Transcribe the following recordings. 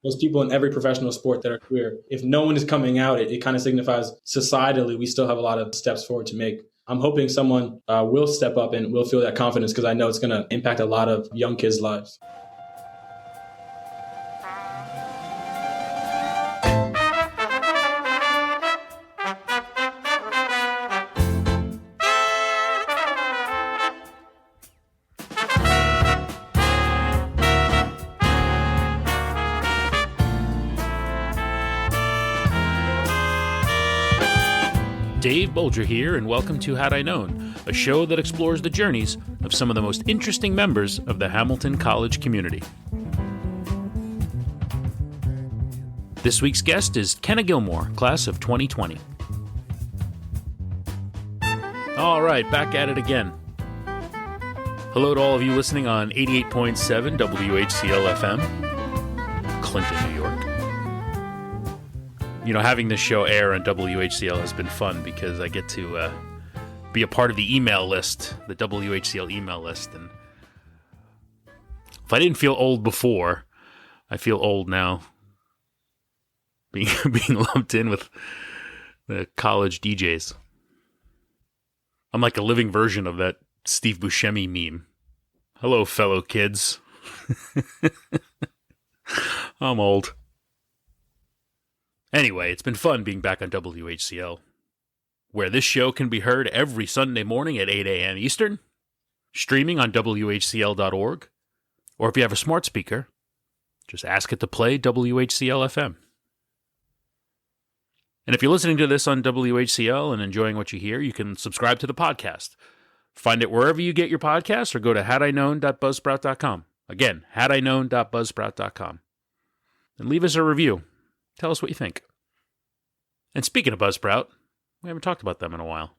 There's people in every professional sport that are queer. If no one is coming out, it kind of signifies societally we still have a lot of steps forward to make. I'm hoping someone will step up and will feel that confidence because I know it's going to impact a lot of young kids' lives. Dave Bolger here, and welcome to Had I Known, a show that explores the journeys of some of the most interesting members of the Hamilton College community. This week's guest is Kenna Gilmour, class of 2020. All right, back at it again. Hello to all of you listening on 88.7 WHCL FM, Clinton, New York. You know, having this show air on WHCL has been fun because I get to be a part of the email list, the WHCL email list. And if I didn't feel old before, I feel old now. Being lumped in with the college DJs. I'm like a living version of that Steve Buscemi meme. Hello, fellow kids. I'm old. Anyway, it's been fun being back on WHCL, where this show can be heard every Sunday morning at 8 a.m. Eastern, streaming on WHCL.org, or if you have a smart speaker, just ask it to play WHCL FM. And if you're listening to this on WHCL and enjoying what you hear, you can subscribe to the podcast. Find it wherever you get your podcasts or go to hadiknown.buzzsprout.com. Again, hadiknown.buzzsprout.com. And leave us a review. Tell us what you think. And speaking of Buzzsprout, we haven't talked about them in a while.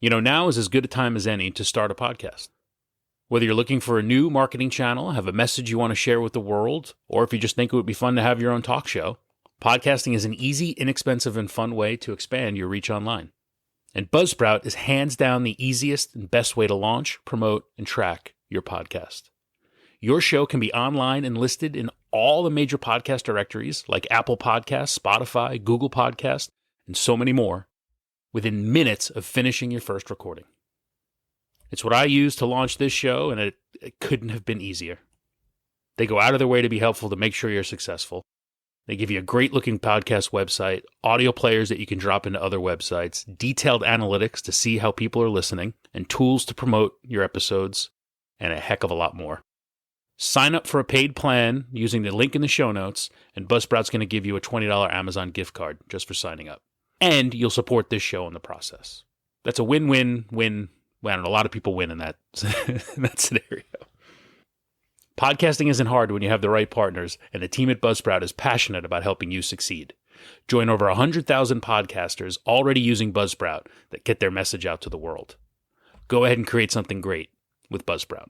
You know, now is as good a time as any to start a podcast. Whether you're looking for a new marketing channel, have a message you want to share with the world, or if you just think it would be fun to have your own talk show, podcasting is an easy, inexpensive, and fun way to expand your reach online. And Buzzsprout is hands down the easiest and best way to launch, promote, and track your podcast. Your show can be online and listed in all the major podcast directories like Apple Podcasts, Spotify, Google Podcasts, and so many more within minutes of finishing your first recording. It's what I use to launch this show, and it couldn't have been easier. They go out of their way to be helpful to make sure you're successful. They give you a great-looking podcast website, audio players that you can drop into other websites, detailed analytics to see how people are listening, and tools to promote your episodes, and a heck of a lot more. Sign up for a paid plan using the link in the show notes, and Buzzsprout's going to give you a $20 Amazon gift card just for signing up. And you'll support this show in the process. That's a win-win-win. Well, I don't know, a lot of people win in that scenario. Podcasting isn't hard when you have the right partners, and the team at Buzzsprout is passionate about helping you succeed. Join over 100,000 podcasters already using Buzzsprout that get their message out to the world. Go ahead and create something great with Buzzsprout.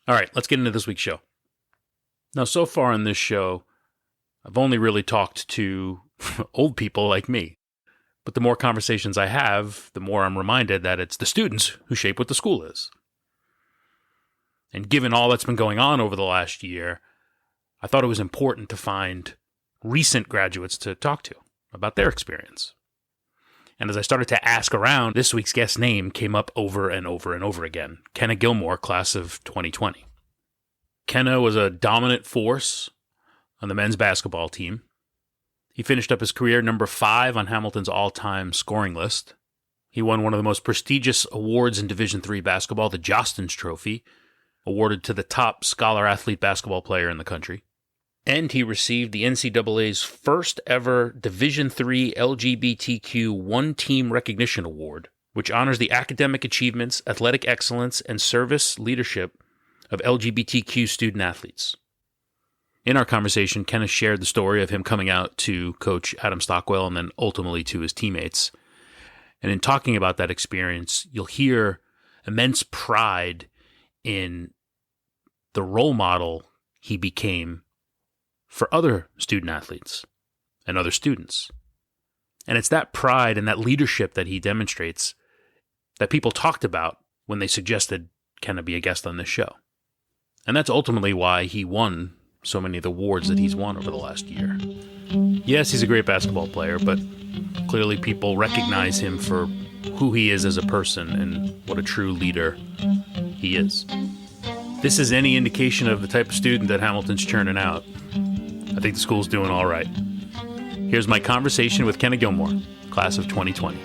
All right, let's get into this week's show. Now, so far in this show, I've only really talked to old people like me. But the more conversations I have, the more I'm reminded that it's the students who shape what the school is. And given all that's been going on over the last year, I thought it was important to find recent graduates to talk to about their experience. And as I started to ask around, this week's guest name came up over and over and over again. Kenna Gilmour, class of 2020. Kenna was a dominant force on the men's basketball team. He finished up his career number 5 on Hamilton's all-time scoring list. He won one of the most prestigious awards in Division III basketball, the Josten Trophy, awarded to the top scholar-athlete basketball player in the country. And he received the NCAA's first ever Division III LGBTQ One-Team Recognition Award, which honors the academic achievements, athletic excellence, and service leadership of LGBTQ student athletes. In our conversation, Kenneth shared the story of him coming out to Coach Adam Stockwell and then ultimately to his teammates. And in talking about that experience, you'll hear immense pride in the role model he became for other student athletes and other students. And it's that pride and that leadership that he demonstrates that people talked about when they suggested Kenna be a guest on this show. And that's ultimately why he won so many of the awards that he's won over the last year. Yes, he's a great basketball player, but clearly people recognize him for who he is as a person and what a true leader he is. This is any indication of the type of student that Hamilton's churning out. I think the school's doing all right. Here's my conversation with Kenna Gilmour, class of 2020.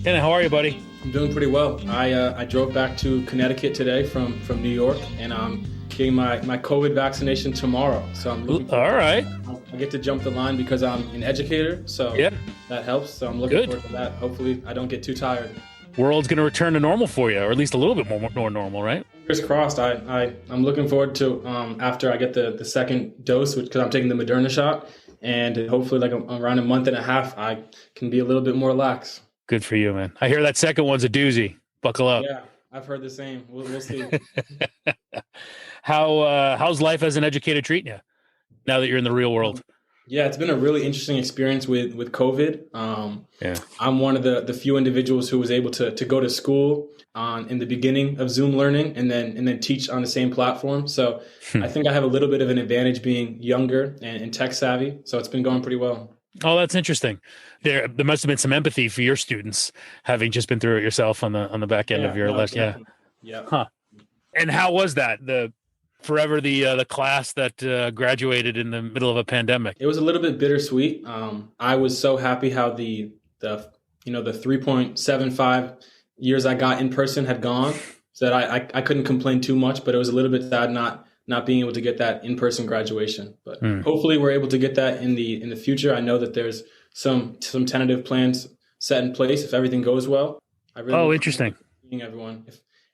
Kenna, how are you, buddy? I'm doing pretty well. I drove back to Connecticut today from New York, and I'm getting my COVID vaccination tomorrow. So I'm looking forward. All right. I get to jump the line because I'm an educator, so that helps. So I'm looking forward to that. Hopefully I don't get too tired. World's going to return to normal for you, or at least a little bit more normal, right? Fingers crossed. I'm looking forward to after I get the second dose, because I'm taking the Moderna shot, and hopefully like around a month and a half, I can be a little bit more lax. Good for you, man. I hear that second one's a doozy. Buckle up. Yeah, I've heard the same. We'll see. How's life as an educator treating you now that you're in the real world? Yeah, it's been a really interesting experience with COVID. I'm one of the few individuals who was able to go to school in the beginning of Zoom learning and then teach on the same platform. So I think I have a little bit of an advantage being younger and tech savvy. So it's been going pretty well. Oh, that's interesting. There must have been some empathy for your students, having just been through it yourself on the back end of your last. Yeah. Huh. And how was that? The class that graduated in the middle of a pandemic. It was a little bit bittersweet. I was so happy how the 3.75 years I got in person had gone, so that I couldn't complain too much. But it was a little bit sad not being able to get that in-person graduation. But hopefully we're able to get that in the future. I know that there's some tentative plans set in place if everything goes well. I really interesting. Seeing everyone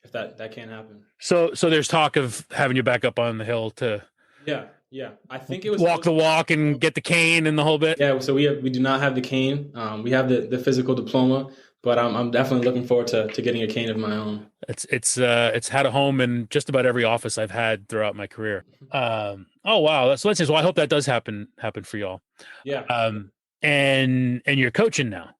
if that can't happen. So there's talk of having you back up on the hill to yeah. I think it was walk the walk and get the cane and the whole bit. Yeah, so we do not have the cane. We have the physical diploma, but I'm definitely looking forward to getting a cane of my own. It's had a home in just about every office I've had throughout my career. Oh wow, so let's say, I hope that does happen for y'all. Yeah. And you're coaching now.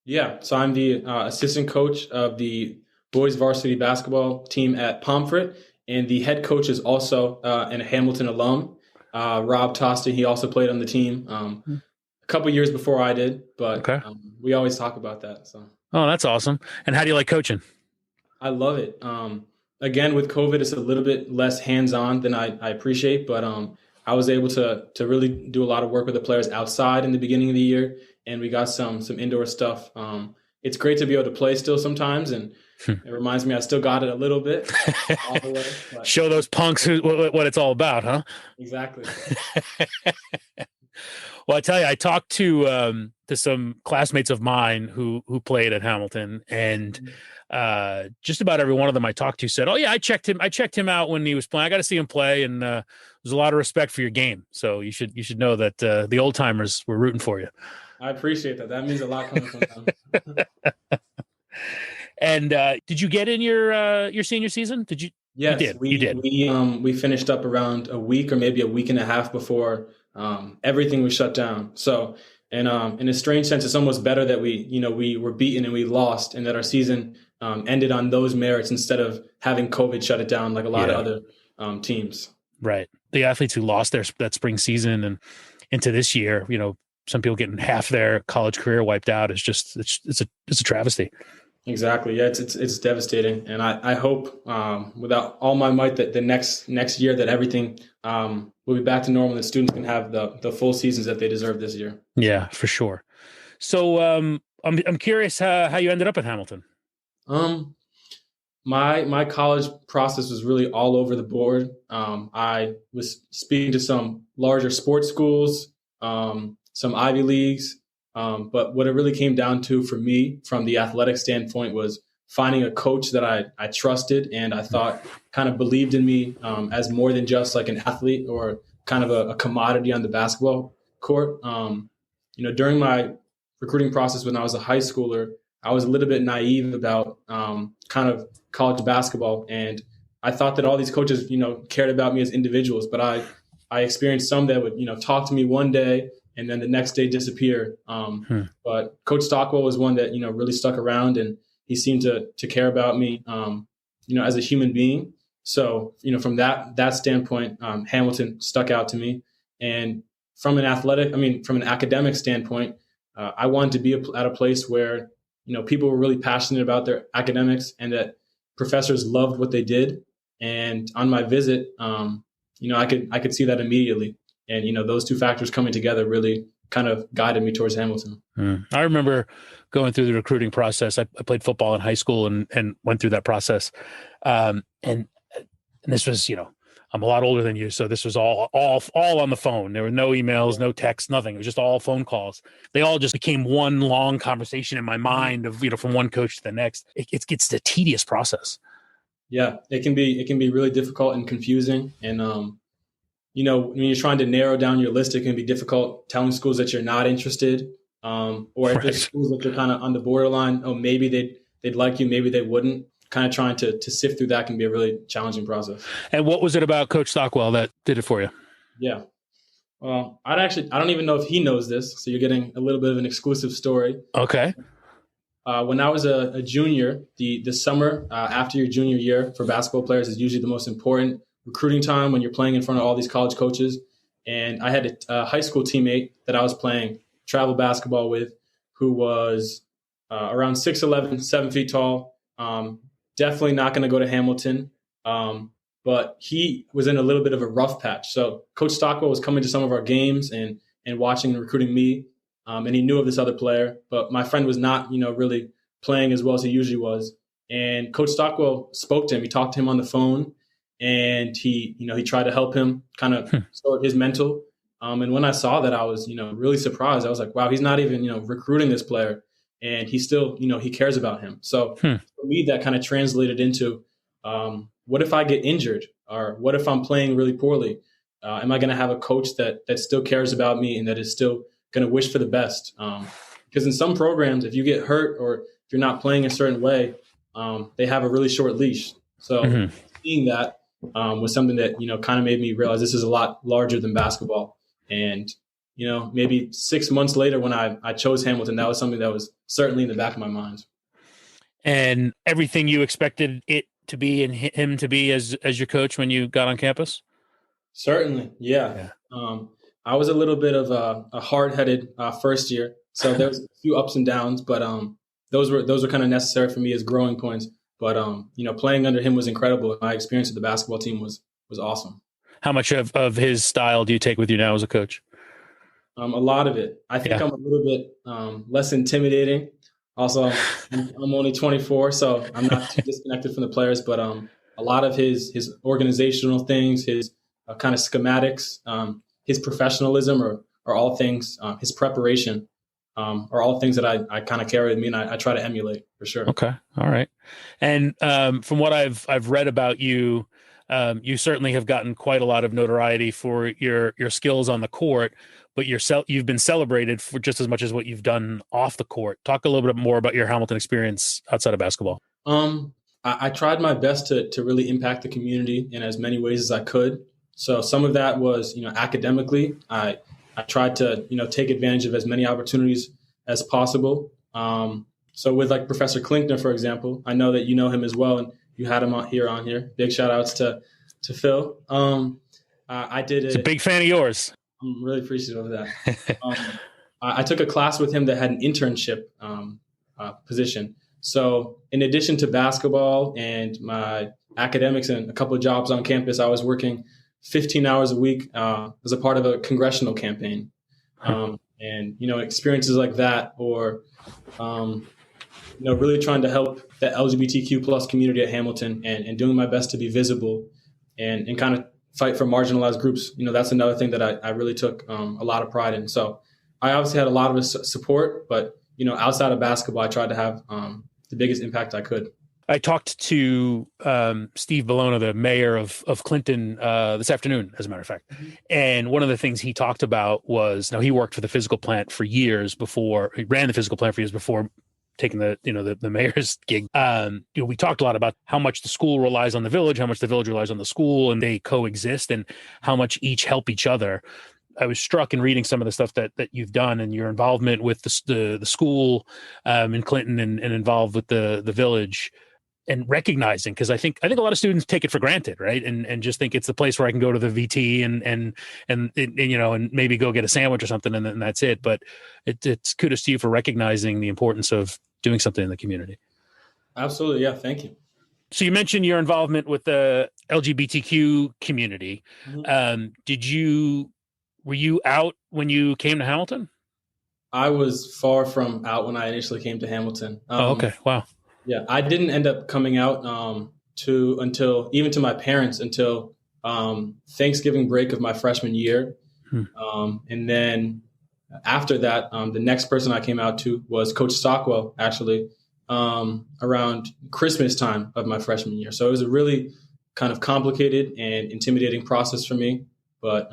Yeah, so I'm the assistant coach of the boys varsity basketball team at Pomfret, and the head coach is also a Hamilton alum, Rob Josten. He also played on the team a couple years before I did, but we always talk about that. So. Oh, that's awesome. And how do you like coaching? I love it. Again, with COVID, it's a little bit less hands-on than I appreciate, but I was able to really do a lot of work with the players outside in the beginning of the year, and we got some indoor stuff. It's great to be able to play still sometimes, and it reminds me I still got it a little bit. All the way, but. Show those punks what it's all about, huh? Exactly. Well, I tell you, I talked to some classmates of mine who played at Hamilton, and just about every one of them I talked to said, "Oh yeah, I checked him out when he was playing. I got to see him play, and there's a lot of respect for your game. So you should know that the old timers were rooting for you." I appreciate that. That means a lot coming from them. And did you get in your senior season? Did you? Yes, you did. We finished up around a week or maybe a week and a half before everything was shut down. So, and in a strange sense, it's almost better that we were beaten and we lost, and that our season ended on those merits instead of having COVID shut it down like a lot of other teams. Right. The athletes who lost that spring season and into this year, some people getting half their college career wiped out is just it's a travesty. Exactly. Yeah, it's devastating, and I hope without all my might that the next year that everything will be back to normal, and students can have the full seasons that they deserve this year. Yeah, for sure. So I'm curious how you ended up at Hamilton. My college process was really all over the board. I was speaking to some larger sports schools, some Ivy Leagues. But what it really came down to for me from the athletic standpoint was finding a coach that I trusted and I thought kind of believed in me as more than just like an athlete or kind of a commodity on the basketball court. During my recruiting process when I was a high schooler, I was a little bit naive about kind of college basketball. And I thought that all these coaches, cared about me as individuals, but I experienced some that would, talk to me one day and then the next day disappear. But Coach Stockwell was one that, really stuck around, and he seemed to care about me, as a human being. So, from that standpoint, Hamilton stuck out to me. And from an academic standpoint, I wanted to be at a place where, people were really passionate about their academics and that professors loved what they did. And on my visit, I could see that immediately. And, those two factors coming together really kind of guided me towards Hamilton. I remember going through the recruiting process. I played football in high school and went through that process. And this was, I'm a lot older than you, so this was all on the phone. There were no emails, no texts, nothing. It was just all phone calls. They all just became one long conversation in my mind of, from one coach to the next. It gets a tedious process. Yeah, it can be really difficult and confusing. And, when you're trying to narrow down your list, it can be difficult telling schools that you're not interested. Or if there's schools that you're kind of on the borderline, maybe they'd like you, maybe they wouldn't. Kind of trying to sift through that can be a really challenging process. And what was it about Coach Stockwell that did it for you? Yeah. Well, I don't even know if he knows this, so you're getting a little bit of an exclusive story. Okay. When I was a junior, the summer after your junior year for basketball players is usually the most important recruiting time when you're playing in front of all these college coaches. And I had a high school teammate that I was playing travel basketball with who was around 6'11", 7 feet tall. Definitely not going to go to Hamilton, but he was in a little bit of a rough patch. So Coach Stockwell was coming to some of our games and watching and recruiting me, and he knew of this other player. But my friend was not, really playing as well as he usually was. And Coach Stockwell spoke to him. He talked to him on the phone, and he tried to help him kind of sort his mental. And when I saw that, I was, really surprised. I was like, wow, he's not even, recruiting this player. And he still, he cares about him. So for me, that kind of translated into, what if I get injured, or what if I'm playing really poorly? Am I going to have a coach that still cares about me and that is still going to wish for the best? Because in some programs, if you get hurt or if you're not playing a certain way, they have a really short leash. So seeing that was something that, kind of made me realize this is a lot larger than basketball. And maybe 6 months later when I chose Hamilton, that was something that was certainly in the back of my mind. And everything you expected it to be and him to be as your coach when you got on campus? Certainly, yeah. I was a little bit of a hard-headed first year, so there was a few ups and downs, but those were kind of necessary for me as growing points. But playing under him was incredible. My experience with the basketball team was awesome. How much of his style do you take with you now as a coach? A lot of it. I think I'm a little bit less intimidating. Also, I'm only 24, so I'm not too disconnected from the players. But a lot of his organizational things, his kind of schematics, his professionalism are all things. His preparation are all things that I kind of carry with me, and I try to emulate for sure. Okay, all right. And from what I've read about you, you certainly have gotten quite a lot of notoriety for your skills on the court, but you've been celebrated for just as much as what you've done off the court. Talk a little bit more about your Hamilton experience outside of basketball. I tried my best to really impact the community in as many ways as I could. So some of that was, academically, I tried to, take advantage of as many opportunities as possible. So with like Professor Klinkner, for example, I know that you know him as well, and you had him on here. Big shout outs to Phil. I did He's a big fan of yours. I'm really appreciative of that. I took a class with him that had an internship position. So in addition to basketball and my academics and a couple of jobs on campus, I was working 15 hours a week as a part of a congressional campaign. And, experiences like that, or, really trying to help the LGBTQ plus community at Hamilton and doing my best to be visible and kind of fight for marginalized groups. That's another thing that I really took a lot of pride in. So I obviously had a lot of support, but, outside of basketball, I tried to have the biggest impact I could. I talked to Steve Bologna, the mayor of Clinton, this afternoon, as a matter of fact. And one of the things he talked about was, he worked for the physical plant for years before, he ran the physical plant for years before taking the mayor's gig. We talked a lot about how much the school relies on the village, how much the village relies on the school, and they coexist, and how much each help each other. I was struck in reading some of the stuff that you've done and your involvement with the school in Clinton and involved with the village. and recognizing, because I think a lot of students take it for granted, right? And just think it's the place where I can go to the VT and maybe go get a sandwich or something, and then that's it. But it's kudos to you for recognizing the importance of doing something in the community. Absolutely. Yeah. Thank you. So you mentioned your involvement with the LGBTQ community. Mm-hmm. Were you out when you came to Hamilton? I was far from out when I initially came to Hamilton. Oh, okay. Wow. Yeah, I didn't end up coming out to my parents until Thanksgiving break of my freshman year. And then after that, the next person I came out to was Coach Stockwell, actually, around Christmas time of my freshman year. So it was a really kind of complicated and intimidating process for me. But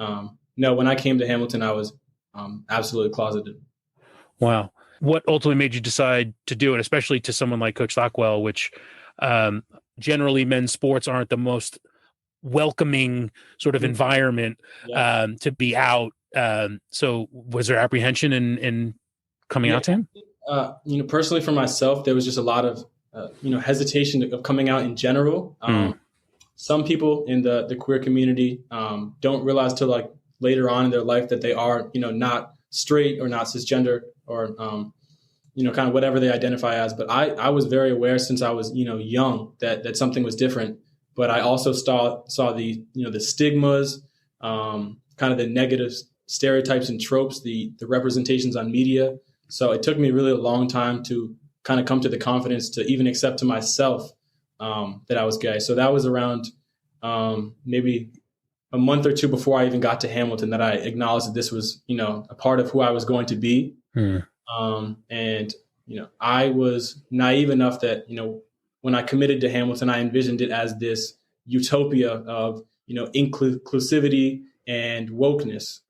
no, when I came to Hamilton, I was absolutely closeted. Wow. What ultimately made you decide to do it, especially to someone like Coach Stockwell, which generally men's sports aren't the most welcoming sort of environment to be out. So was there apprehension in coming out to him? Personally for myself, there was just a lot of, hesitation of coming out in general. Some people in the queer community don't realize till like later on in their life that they are, not straight or not cisgender or, kind of whatever they identify as. But I was very aware since I was, young that something was different. But I also saw the, the stigmas, kind of the negative stereotypes and tropes, the representations on media. So it took me really a long time to kind of come to the confidence to even accept to myself that I was gay. So that was around maybe a month or two before I even got to Hamilton that I acknowledged that this was, a part of who I was going to be. And, I was naive enough that, when I committed to Hamilton, I envisioned it as this utopia of, inclusivity and wokeness.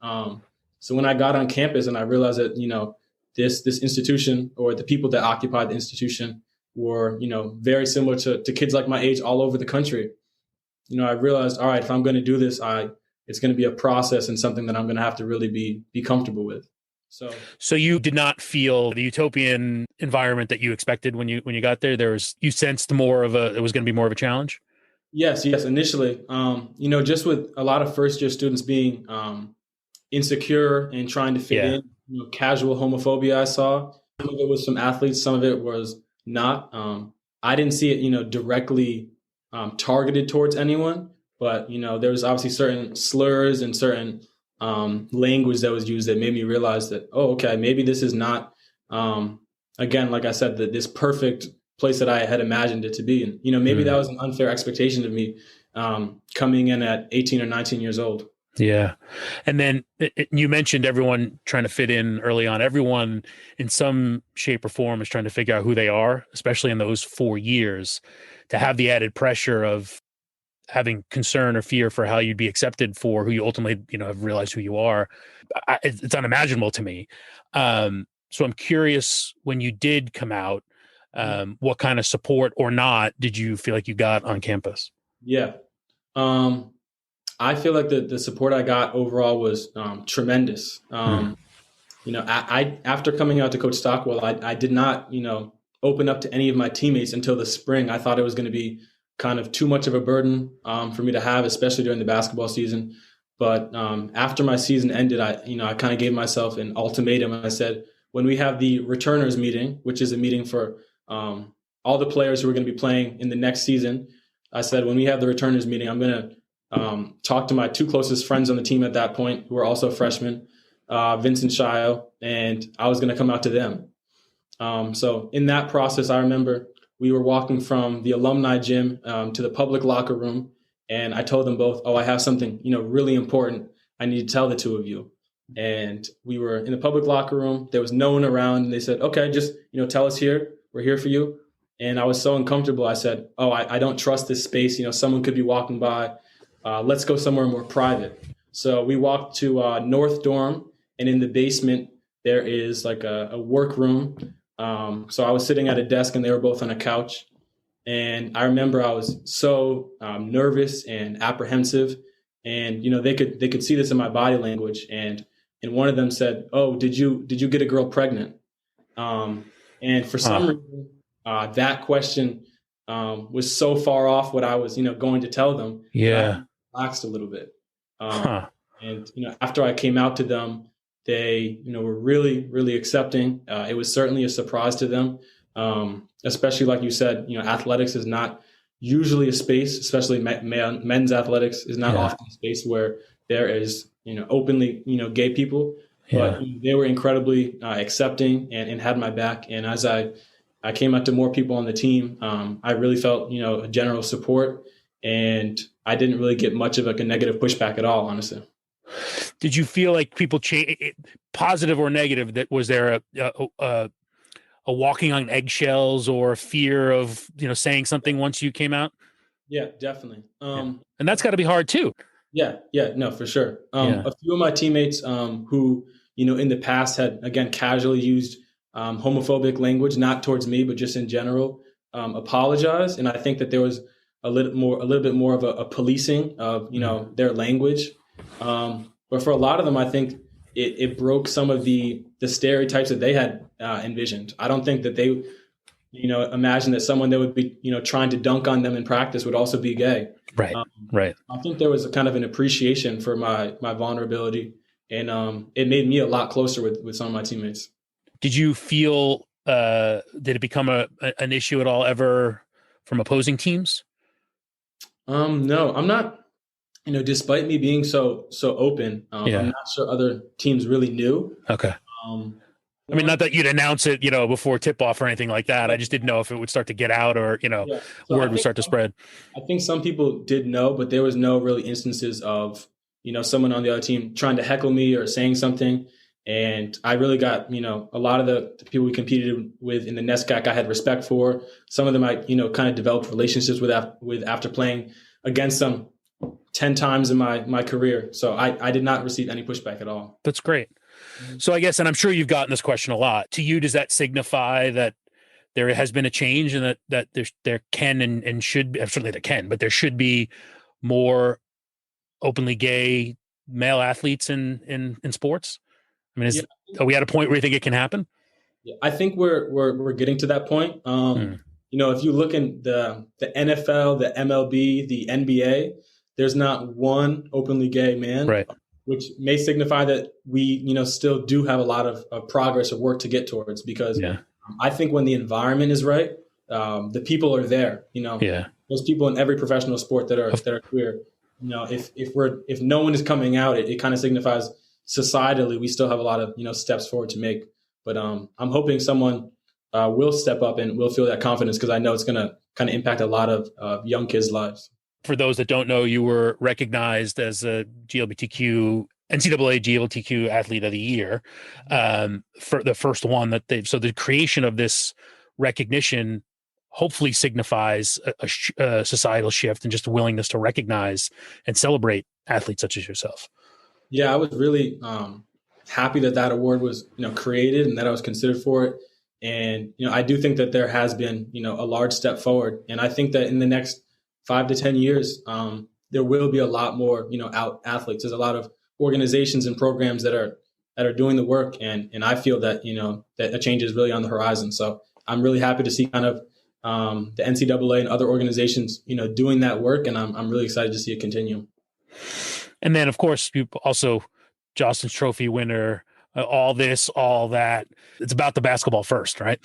So when I got on campus and I realized that, this institution or the people that occupied the institution were, very similar to kids like my age all over the country, I realized, all right, if I'm going to do this, it's going to be a process and something that I'm going to have to really be comfortable with. So you did not feel the utopian environment that you expected when you got there. You sensed it was going to be more of a challenge. Yes. Initially, just with a lot of first year students being insecure and trying to fit in, casual homophobia I saw. Some of it was from athletes, some of it was not. I didn't see it, directly targeted towards anyone, but there was obviously certain slurs and certain language that was used that made me realize that, oh, okay, maybe this is not, again, like I said, this perfect place that I had imagined it to be. And, maybe that was an unfair expectation of me coming in at 18 or 19 years old. Yeah. And then you mentioned everyone trying to fit in early on. Everyone in some shape or form is trying to figure out who they are, especially in those 4 years, to have the added pressure of having concern or fear for how you'd be accepted for who you ultimately, have realized who you are. It's unimaginable to me. So I'm curious, when you did come out, what kind of support or not did you feel like you got on campus? Yeah. I feel like the support I got overall was tremendous. I after coming out to Coach Stockwell, I did not, open up to any of my teammates until the spring. I thought it was going to be kind of too much of a burden for me to have, especially during the basketball season. But after my season ended, I kind of gave myself an ultimatum. I said, when we have the returners meeting, which is a meeting for all the players who are going to be playing in the next season, I said, when we have the returners meeting, I'm going to talk to my two closest friends on the team at that point, who are also freshmen, Vincent Shio, and I was going to come out to them. So in that process, I remember we were walking from the alumni gym to the public locker room, and I told them both, I have something, really important I need to tell the two of you. And we were in the public locker room. There was no one around. And they said, okay, just, tell us here. We're here for you. And I was so uncomfortable. I said, I don't trust this space. Someone could be walking by. Let's go somewhere more private. So we walked to North Dorm, and in the basement, there is like a workroom. So I was sitting at a desk and they were both on a couch. And I remember I was so nervous and apprehensive, and, they could see this in my body language. And one of them said, "Oh, did you get a girl pregnant?" And for some reason, that question was so far off what I was, going to tell them that Yeah. I relaxed a little bit. Huh. And, after I came out to them, they, were really, really accepting. It was certainly a surprise to them, especially like you said, athletics is not usually a space, especially men's athletics is not often a space where there is, openly, gay people. But they were incredibly accepting and had my back. And as I came out to more people on the team, I really felt, a general support. And I didn't really get much of a negative pushback at all, honestly. Did you feel like people change, positive or negative? That was there a walking on eggshells or a fear of saying something once you came out? Yeah, definitely. And that's got to be hard too. Yeah, no, for sure. A few of my teammates who in the past had again casually used homophobic language, not towards me, but just in general, apologized, and I think that there was a little bit more of a policing of their language. But for a lot of them, I think it broke some of the stereotypes that they had envisioned. I don't think that they, imagined that someone that would be, trying to dunk on them in practice would also be gay. Right. Right. I think there was a kind of an appreciation for my vulnerability, and it made me a lot closer with some of my teammates. Did you feel, did it become an issue at all ever from opposing teams? No, I'm not. Despite me being so open, I'm not sure other teams really knew. Okay. I mean, not that you'd announce it, before tip off or anything like that. I just didn't know if it would start to get out or, So word would start to spread. I think some people did know, but there was no really instances of, someone on the other team trying to heckle me or saying something. And I really got, a lot of the people we competed with in the NESCAC I had respect for. Some of them I, kind of developed relationships with after playing against them 10 times in my career. So I did not receive any pushback at all. That's great. So I guess, and I'm sure you've gotten this question a lot, to you, does that signify that there has been a change and that there can and should be, certainly there can, but there should be more openly gay male athletes in sports? I mean, are we at a point where you think it can happen? Yeah, I think we're getting to that point. If you look in the NFL, the MLB, the NBA, there's not one openly gay man, right, which may signify that we, still do have a lot of progress or work to get towards, because I think when the environment is right, the people are there, There's people in every professional sport that are queer. If no one is coming out, it kind of signifies societally we still have a lot of, steps forward to make. But I'm hoping someone will step up and will feel that confidence, because I know it's going to kind of impact a lot of young kids' lives. For those that don't know, you were recognized as a NCAA GLBTQ Athlete of the Year, for the first one that so the creation of this recognition hopefully signifies a societal shift and just a willingness to recognize and celebrate athletes such as yourself. Yeah, I was really happy that award was, created and that I was considered for it. And, I do think that there has been, a large step forward. And I think that in the next 5 to 10 years, there will be a lot more, out athletes. There's a lot of organizations and programs that are doing the work. And I feel that, that a change is really on the horizon. So I'm really happy to see kind of the NCAA and other organizations, doing that work. And I'm really excited to see it continue. And then, of course, you also Josten's Trophy winner, all this, all that. It's about the basketball first, right?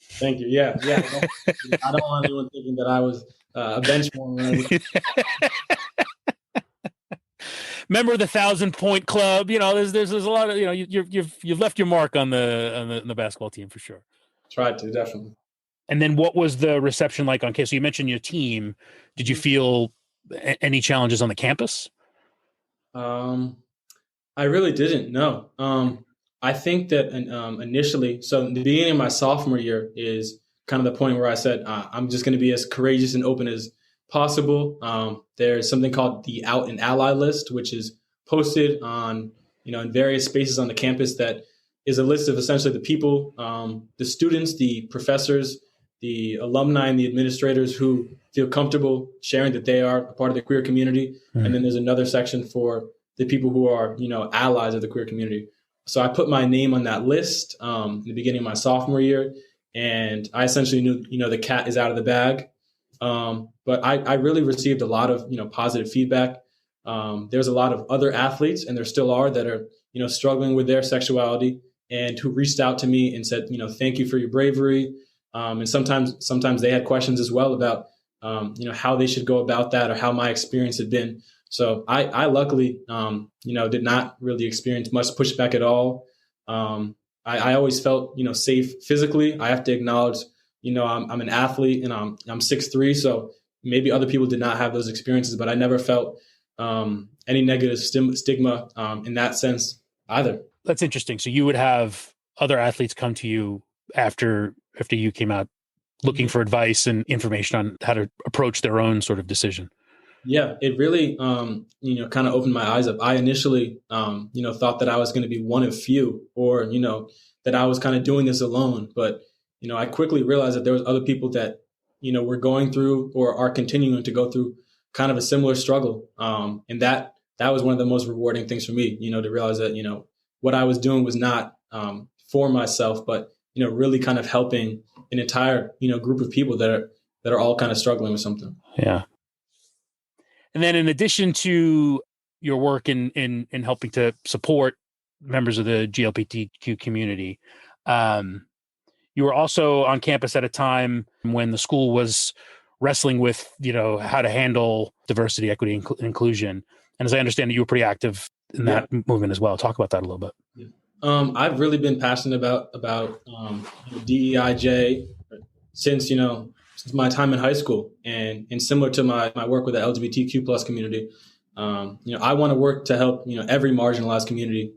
Thank you. Yeah. I don't want anyone thinking that I was a bench warmer. Member of the 1,000-point club. There's a lot of you've left your mark on the basketball team for sure. Tried to, definitely. And then, what was the reception like on campus? So you mentioned your team. Did you feel any challenges on the campus? I really didn't. No. I think that initially, so the beginning of my sophomore year is kind of the point where I said, I'm just going to be as courageous and open as possible. There's something called the Out and Ally list, which is posted on, in various spaces on the campus, that is a list of essentially the people, the students, the professors, the alumni, and the administrators who feel comfortable sharing that they are a part of the queer community. Mm-hmm. And then there's another section for the people who are, allies of the queer community. So I put my name on that list in the beginning of my sophomore year, and I essentially knew, the cat is out of the bag. But I really received a lot of, positive feedback. There's a lot of other athletes, and there still are, that are, struggling with their sexuality, and who reached out to me and said, thank you for your bravery. And sometimes they had questions as well about, how they should go about that, or how my experience had been. So I luckily, did not really experience much pushback at all. I always felt, safe physically. I have to acknowledge, I'm an athlete, and I'm 6'3", so maybe other people did not have those experiences, but I never felt any negative stigma in that sense either. That's interesting. So you would have other athletes come to you after you came out looking for advice and information on how to approach their own sort of decision. Yeah, it really, kind of opened my eyes up. I initially, thought that I was going to be one of few, or, that I was kind of doing this alone. But, I quickly realized that there was other people that, were going through or are continuing to go through kind of a similar struggle. And that was one of the most rewarding things for me, to realize that, what I was doing was not for myself, but, really kind of helping an entire, group of people that are all kind of struggling with something. Yeah. And then in addition to your work in helping to support members of the GLBTQ community, you were also on campus at a time when the school was wrestling with, how to handle diversity, equity, and inclusion. And as I understand it, you were pretty active in that movement as well. Talk about that a little bit. Yeah. I've really been passionate about DEIJ since my time in high school, and similar to my work with the LGBTQ plus community. I want to work to help every marginalized community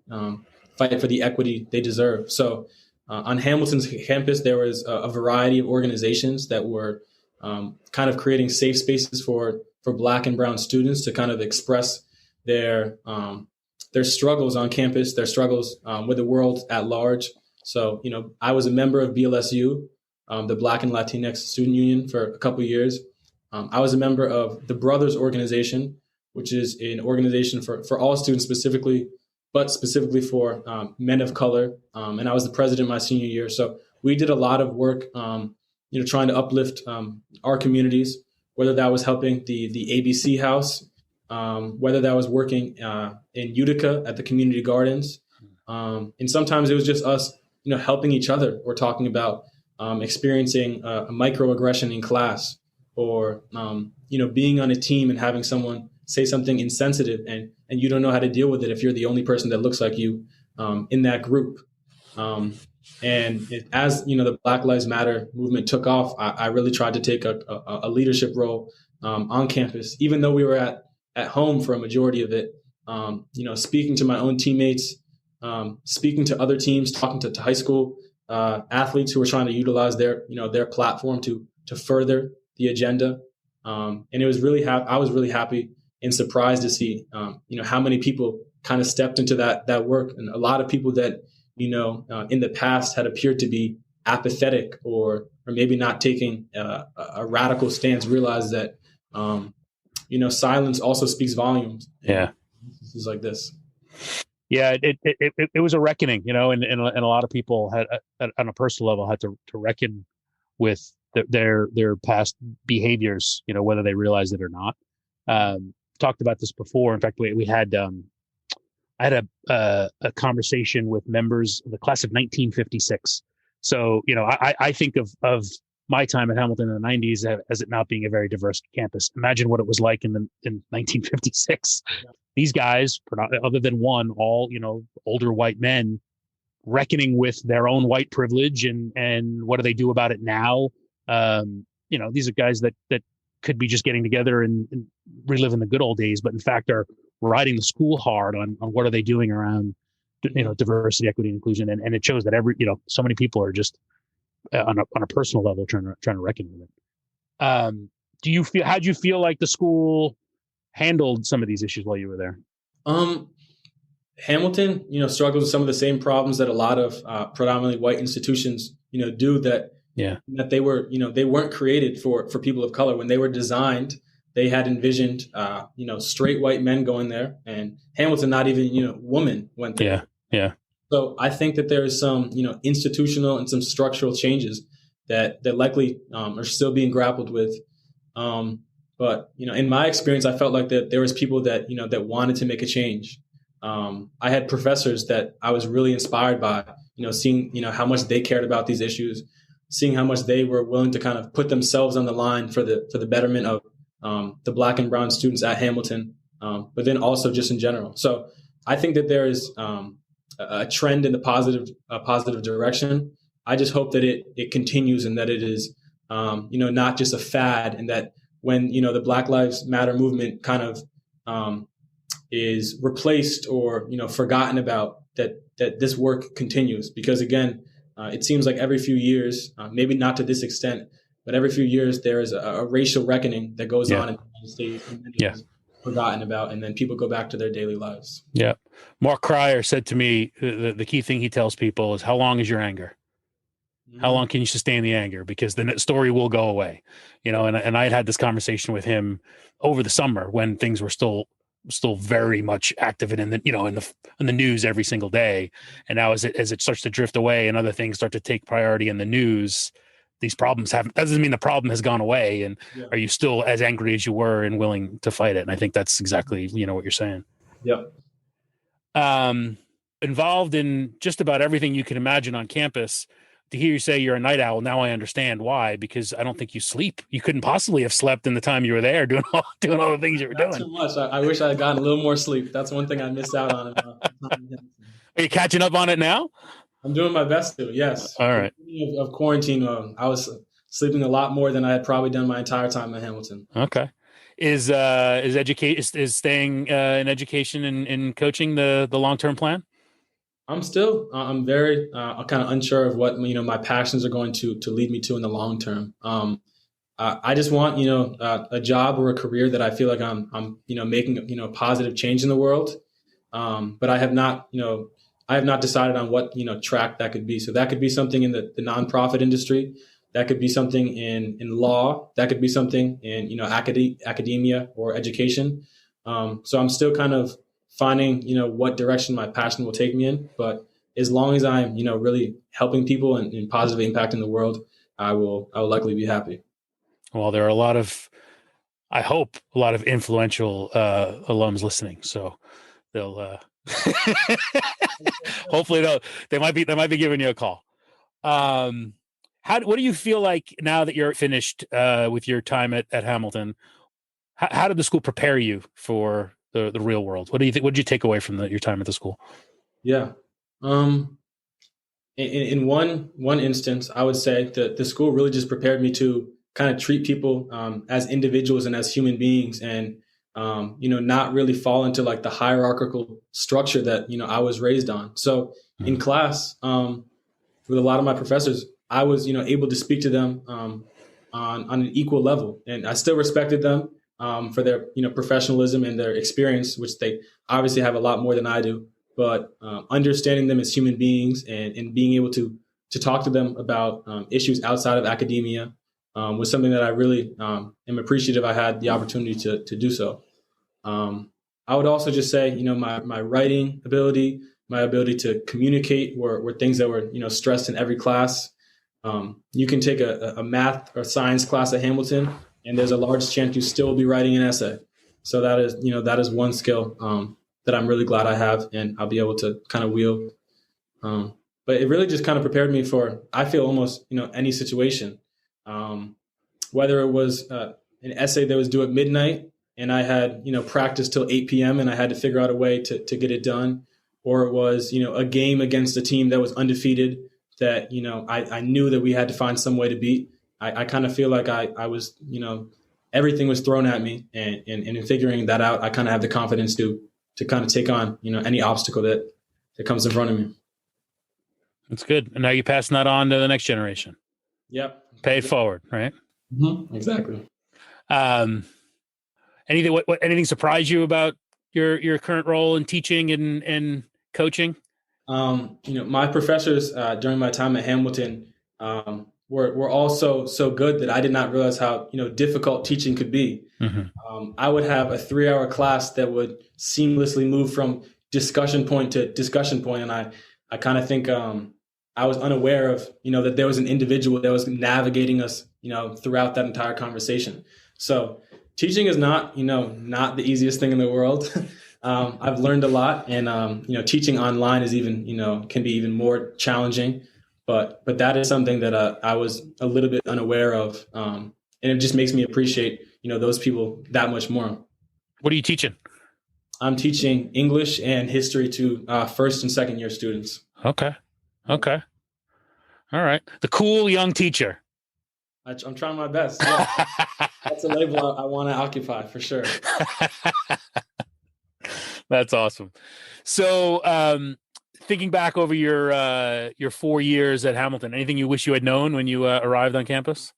fight for the equity they deserve. So on Hamilton's campus, there was a variety of organizations that were kind of creating safe spaces for Black and brown students to kind of express their struggles on campus, their struggles with the world at large. So, I was a member of BLSU, the Black and Latinx Student Union, for a couple of years. I was a member of the Brothers Organization, which is an organization for all students but specifically for men of color. And I was the president my senior year. So we did a lot of work, trying to uplift our communities, whether that was helping the ABC House, whether that was working in Utica at the community gardens. And sometimes it was just us, helping each other, or talking about experiencing a microaggression in class, or, being on a team and having someone say something insensitive, and you don't know how to deal with it if you're the only person that looks like you in that group. As the Black Lives Matter movement took off, I really tried to take a leadership role on campus, even though we were at home for a majority of it. Speaking to my own teammates, speaking to other teams, talking to high school athletes who were trying to utilize their platform to further the agenda. And it was I was really happy and surprised to see, how many people kind of stepped into that work. And a lot of people that, in the past had appeared to be apathetic, or maybe not taking a radical stance, realized that, silence also speaks volumes. Yeah. It's like this. Yeah, it was a reckoning, and a lot of people had, on a personal level, had to reckon with their past behaviors, whether they realize it or not. Talked about this before. In fact, we had I had a conversation with members of the class of 1956. So, I think of my time at Hamilton in the 90s as it not being a very diverse campus. Imagine what it was like in 1956. Yeah. These guys, other than one, all, older white men, reckoning with their own white privilege, and what do they do about it now? These are guys that could be just getting together and reliving the good old days, but in fact are riding the school hard on what are they doing around, diversity, equity, and inclusion. And it shows that so many people are just on a personal level trying to reckon with it. How'd you feel like the school handled some of these issues while you were there? Hamilton, struggles with some of the same problems that a lot of predominantly white institutions, do, that they were, they weren't created for people of color. When they were designed, they had envisioned, straight white men going there, and Hamilton, not even, women went there. Yeah. So I think that there is some, institutional and some structural changes that likely are still being grappled with. But, in my experience, I felt like that there was people that, that wanted to make a change. I had professors that I was really inspired by, seeing, how much they cared about these issues, seeing how much they were willing to kind of put themselves on the line for the betterment of the Black and brown students at Hamilton, but then also just in general. So I think that there is a trend in the positive direction. I just hope that it continues and that it is, not just a fad, and that when, the Black Lives Matter movement kind of is replaced or, forgotten about, that this work continues. Because again, it seems like every few years, maybe not to this extent, but every few years there is a racial reckoning that goes on in the United States, and then it is forgotten about, and then people go back to their daily lives. Yeah. Mark Cryer said to me, the key thing he tells people is, how long is your anger? How long can you sustain the anger? Because the story will go away, and I had this conversation with him over the summer when things were still very much active and in the news every single day. And now as it starts to drift away and other things start to take priority in the news, these problems doesn't mean the problem has gone away. And are you still as angry as you were and willing to fight it? And I think that's exactly, what you're saying. Yep. Involved in just about everything you can imagine on campus. To hear you say you're a night owl, now I understand why, because I don't think you sleep. You couldn't possibly have slept in the time you were there doing all the things you were doing. Too much. I wish I had gotten a little more sleep. That's one thing I missed out on. Are you catching up on it now? I'm doing my best to, yes. All right. Of quarantine, I was sleeping a lot more than I had probably done my entire time at Hamilton. Okay. Is staying in education and coaching the long-term plan? I'm very kind of unsure of what, my passions are going to lead me to in the long term. I just want, a job or a career that I feel like I'm making, a positive change in the world. But I have not decided on what, track that could be. So that could be something in the nonprofit industry. That could be something in law. That could be something in, academia or education. So I'm still kind of finding, what direction my passion will take me in. But as long as I'm, really helping people and positively impacting the world, I will likely be happy. Well, there are I hope a lot of influential alums listening. So they'll hopefully they might be giving you a call. What do you feel like now that you're finished with your time at Hamilton? How did the school prepare you for the real world? What do you think? What did you take away from your time at the school? Yeah. In one instance, I would say that the school really just prepared me to kind of treat people as individuals and as human beings, and not really fall into like the hierarchical structure that I was raised on. So in class, with a lot of my professors, I was able to speak to them on an equal level, and I still respected them for their professionalism and their experience, which they obviously have a lot more than I do. But understanding them as human beings and being able to talk to them about issues outside of academia was something that I really am appreciative I had the opportunity to do so. I would also just say, my writing ability, my ability to communicate were things that were, stressed in every class. You can take a math or science class at Hamilton, and there's a large chance you still will be writing an essay. So that is one skill that I'm really glad I have, and I'll be able to kind of wield. But it really just kind of prepared me for, I feel, almost, any situation. Whether it was an essay that was due at midnight and I had, practice till 8 p.m. and I had to figure out a way to get it done, or it was, a game against a team that was undefeated that, I knew that we had to find some way to beat. I kind of feel like I was, everything was thrown at me, and in figuring that out, I kind of have the confidence to kind of take on, any obstacle that comes in front of me. That's good. And now you're passing that on to the next generation. Yep. Pay it forward, right? Mm-hmm. Exactly. Anything surprise you about your current role in teaching and coaching? My professors during my time at Hamilton were all so good that I did not realize how difficult teaching could be. Mm-hmm. I would have a 3-hour class that would seamlessly move from discussion point to discussion point, and I kind of think I was unaware of that there was an individual that was navigating us throughout that entire conversation. So teaching is not the easiest thing in the world. I've learned a lot, and teaching online is even can be even more challenging. But that is something that I was a little bit unaware of, and it just makes me appreciate those people that much more. What are you teaching? I'm teaching English and history to first and second year students. Okay. All right. The cool young teacher. I'm trying my best. Yeah. That's a label I want to occupy for sure. That's awesome. So, thinking back over your 4 years at Hamilton, anything you wish you had known when you arrived on campus?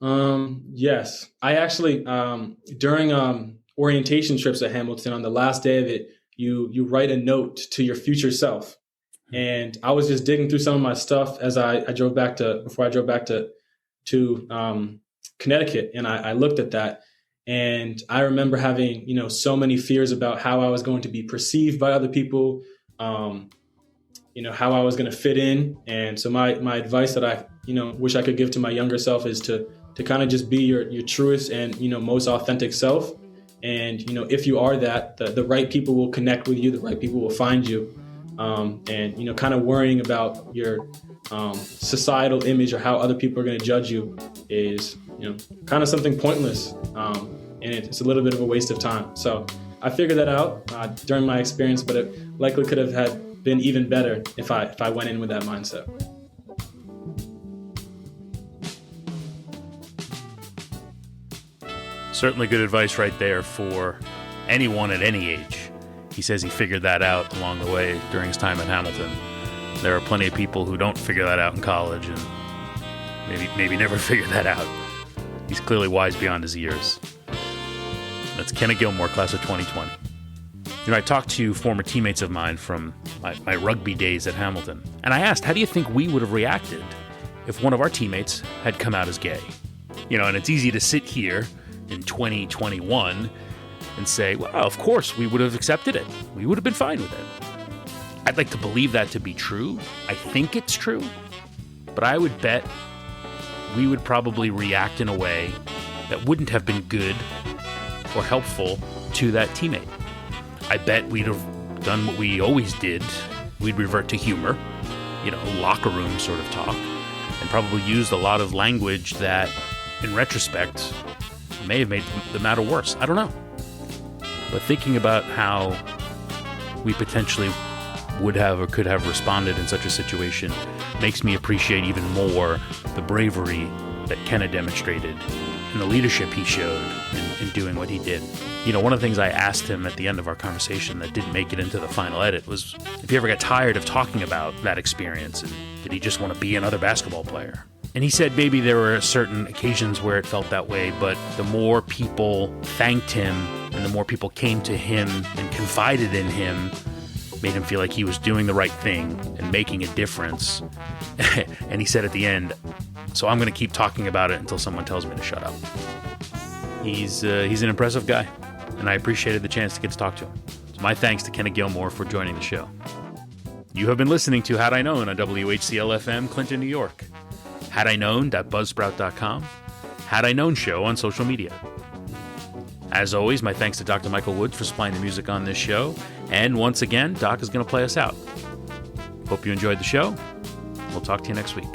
Yes, I actually during orientation trips at Hamilton, on the last day of it, you write a note to your future self. And I was just digging through some of my stuff as before I drove back to Connecticut, and I looked at that, and I remember having so many fears about how I was going to be perceived by other people, how I was going to fit in. And so my advice that I wish I could give to my younger self is to kind of just be your truest and most authentic self. And if you are that, the right people will connect with you, the right people will find you. And kind of worrying about your societal image or how other people are going to judge you is kind of something pointless, and it's a little bit of a waste of time. So I figured that out during my experience, but it likely could have been even better if I went in with that mindset. Certainly good advice right there for anyone at any age. He says he figured that out along the way during his time at Hamilton. There are plenty of people who don't figure that out in college and maybe never figure that out. He's clearly wise beyond his years. That's Kenneth Gilmour, class of 2020. I talked to former teammates of mine from my rugby days at Hamilton, and I asked, how do you think we would have reacted if one of our teammates had come out as gay? And it's easy to sit here in 2021 and say, well, of course, we would have accepted it. We would have been fine with it. I'd like to believe that to be true. I think it's true. But I would bet we would probably react in a way that wouldn't have been good or helpful to that teammate. I bet we'd have done what we always did. We'd revert to humor, locker room sort of talk, and probably used a lot of language that, in retrospect, may have made the matter worse. I don't know. But thinking about how we potentially would have or could have responded in such a situation makes me appreciate even more the bravery that Kenna demonstrated and the leadership he showed in doing what he did. One of the things I asked him at the end of our conversation that didn't make it into the final edit was if he ever got tired of talking about that experience and did he just want to be another basketball player. And he said maybe there were certain occasions where it felt that way, but the more people thanked him and the more people came to him and confided in him, made him feel like he was doing the right thing and making a difference. And he said at the end, so I'm going to keep talking about it until someone tells me to shut up. He's an impressive guy, and I appreciated the chance to get to talk to him. So my thanks to Kenneth Gilmour for joining the show. You have been listening to Had I Known on WHCL-FM, Clinton, New York. HadIKnown.buzzsprout.com. Had I Known Show on social media. As always, my thanks to Dr. Michael Woods for supplying the music on this show. And once again, Doc is going to play us out. Hope you enjoyed the show. We'll talk to you next week.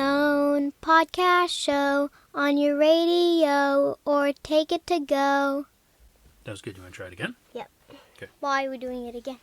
Known podcast show on your radio or take it to go. That was good. You want to try it again? Yep. Okay. Why are we doing it again?